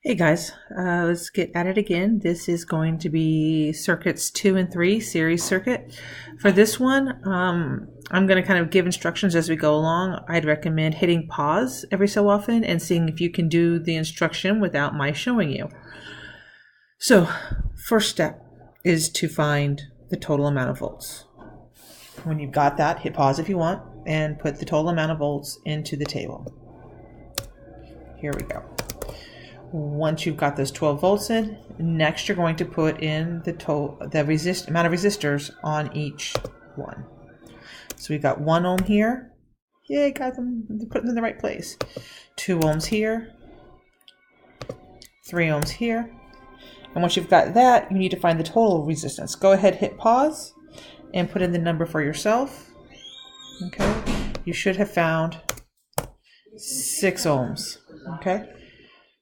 Hey guys, let's get at it again. This is going to be circuits 2 and 3 series circuit. For this one, I'm going to kind of give instructions as we go along. I'd recommend hitting pause every so often and seeing if you can do the instruction without my showing you. So, first step is to find the total amount of volts. When you've got that, hit pause if you want and put the total amount of volts into the table. Here we go. Once you've got those 12 volts in, next you're going to put in the amount of resistors on each one. So we've got 1 ohm here. Yay, got them put them in the right place. 2 ohms here. 3 ohms here. And once you've got that, you need to find the total resistance. Go ahead, hit pause, and put in the number for yourself. Okay, you should have found 6 ohms. Okay.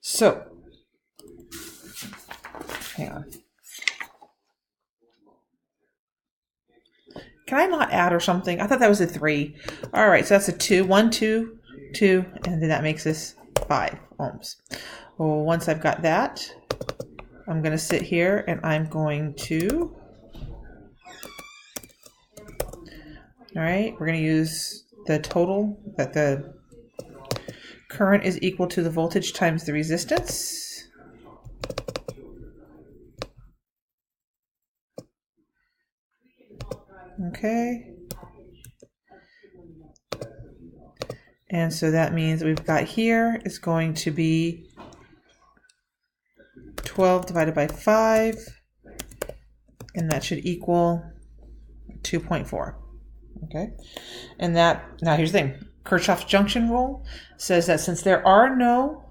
So, hang on. Can I not add or something? I thought that was a 3. All right, so that's a 2. 1, 2, 2, and then that makes this 5 ohms. Well, once I've got that, I'm going to sit here and I'm going to... All right, we're going to use the total that the current is equal to the voltage times the resistance. Okay. And so that means we've got here is going to be 12 divided by 5, and that should equal 2.4. Okay. And that, now here's the thing. Kirchhoff's junction rule says that since there are no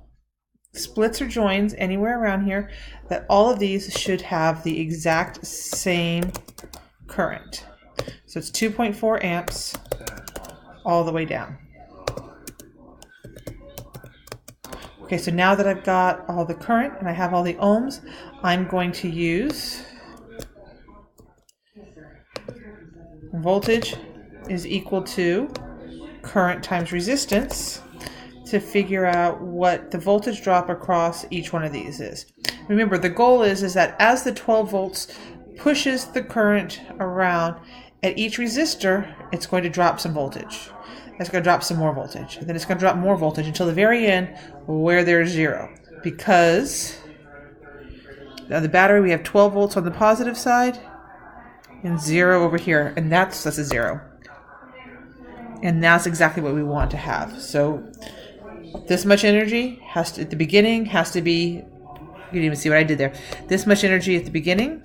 splits or joins anywhere around here, that all of these should have the exact same current. So it's 2.4 amps all the way down. Okay, so now that I've got all the current and I have all the ohms, I'm going to use voltage is equal to current times resistance to figure out what the voltage drop across each one of these is. Remember, the goal is that as the 12 volts pushes the current around at each resistor, it's going to drop some voltage. It's going to drop some more voltage. And then it's going to drop more voltage until the very end where there's 0. Because now the battery, we have 12 volts on the positive side and 0 over here. And that's a 0. And that's exactly what we want to have. So this much energy has to, at the beginning, has to be, you didn't even see what I did there. This much energy at the beginning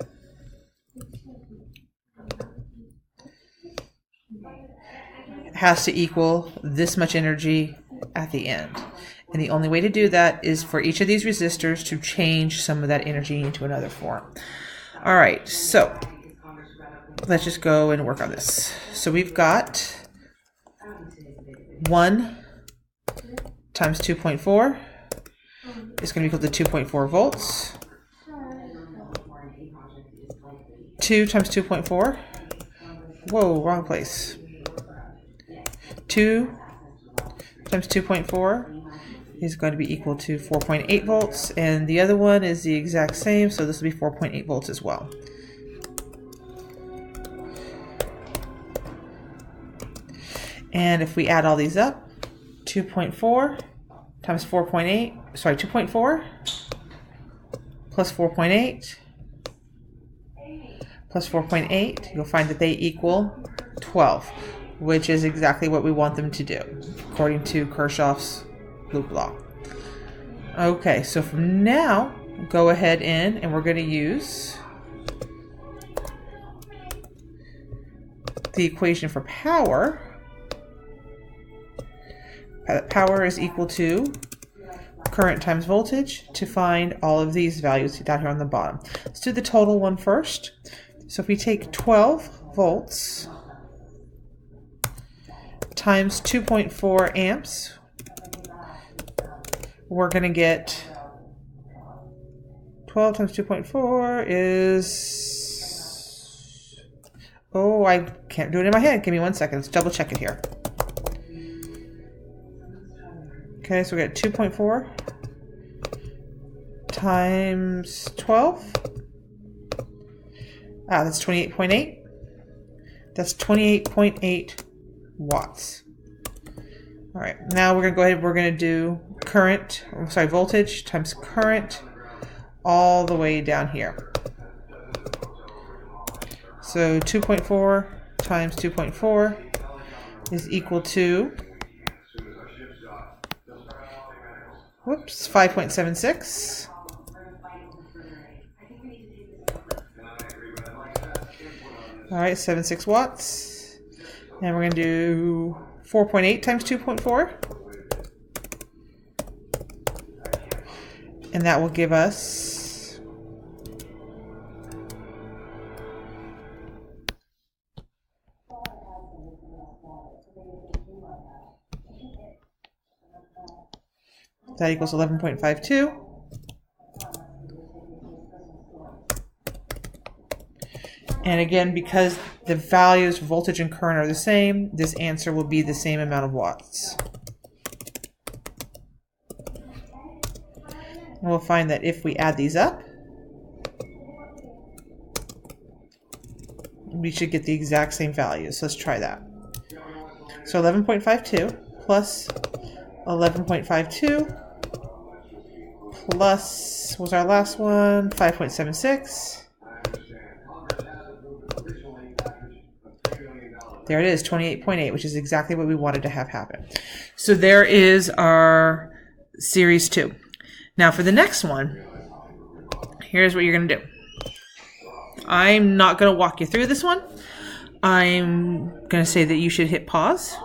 has to equal this much energy at the end. And the only way to do that is for each of these resistors to change some of that energy into another form. All right, so let's just go and work on this. So we've got 1 times 2.4 is going to be equal to 2.4 volts. 2 times 2.4. Whoa, wrong place. 2 times 2.4 is going to be equal to 4.8 volts, and the other one is the exact same, so this will be 4.8 volts as well. And if we add all these up, 2.4 times 4.8, sorry, 2.4 plus 4.8 plus 4.8, you'll find that they equal 12, which is exactly what we want them to do, according to Kirchhoff's loop law. Okay, so from now, go ahead and we're going to use the equation for power. Power is equal to current times voltage to find all of these values down here on the bottom. Let's do the total one first. So if we take 12 volts times 2.4 amps, we're going to get 12 times 2.4 is, oh, I can't do it in my head. Give me 1 second. Let's double check it here. Okay, so we got 2.4 times 12. That's 28.8. That's 28.8 watts. All right, now we're going to go ahead, we're going to do voltage times current all the way down here. So 2.4 times 2.4 is equal to 5.76. All right, 76 watts. And we're going to do 4.8 times 2.4. And that will give us that equals 11.52. And again, because the values for voltage and current are the same, this answer will be the same amount of watts. And we'll find that if we add these up, we should get the exact same values. So let's try that. So 11.52 plus 11.52 plus, what was our last one? 5.76. There it is, 28.8, which is exactly what we wanted to have happen. So there is our series 2. Now for the next one, here's what you're going to do. I'm not going to walk you through this one. I'm going to say that you should hit pause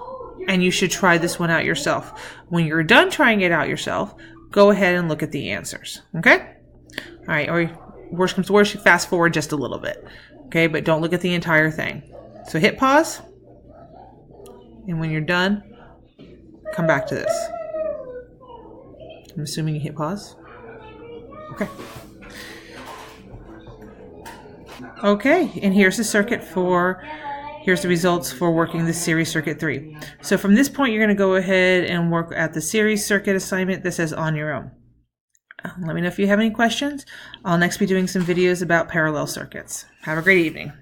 and you should try this one out yourself. When you're done trying it out yourself, go ahead and look at the answers. Okay? All right, or worst comes to worst, you fast forward just a little bit. Okay, but don't look at the entire thing. So hit pause. And when you're done, come back to this. I'm assuming you hit pause. Okay. Okay, and here's the circuit here's the results for working the series circuit 3. So from this point, you're going to go ahead and work at the series circuit assignment that says on your own. Let me know if you have any questions. I'll next be doing some videos about parallel circuits. Have a great evening.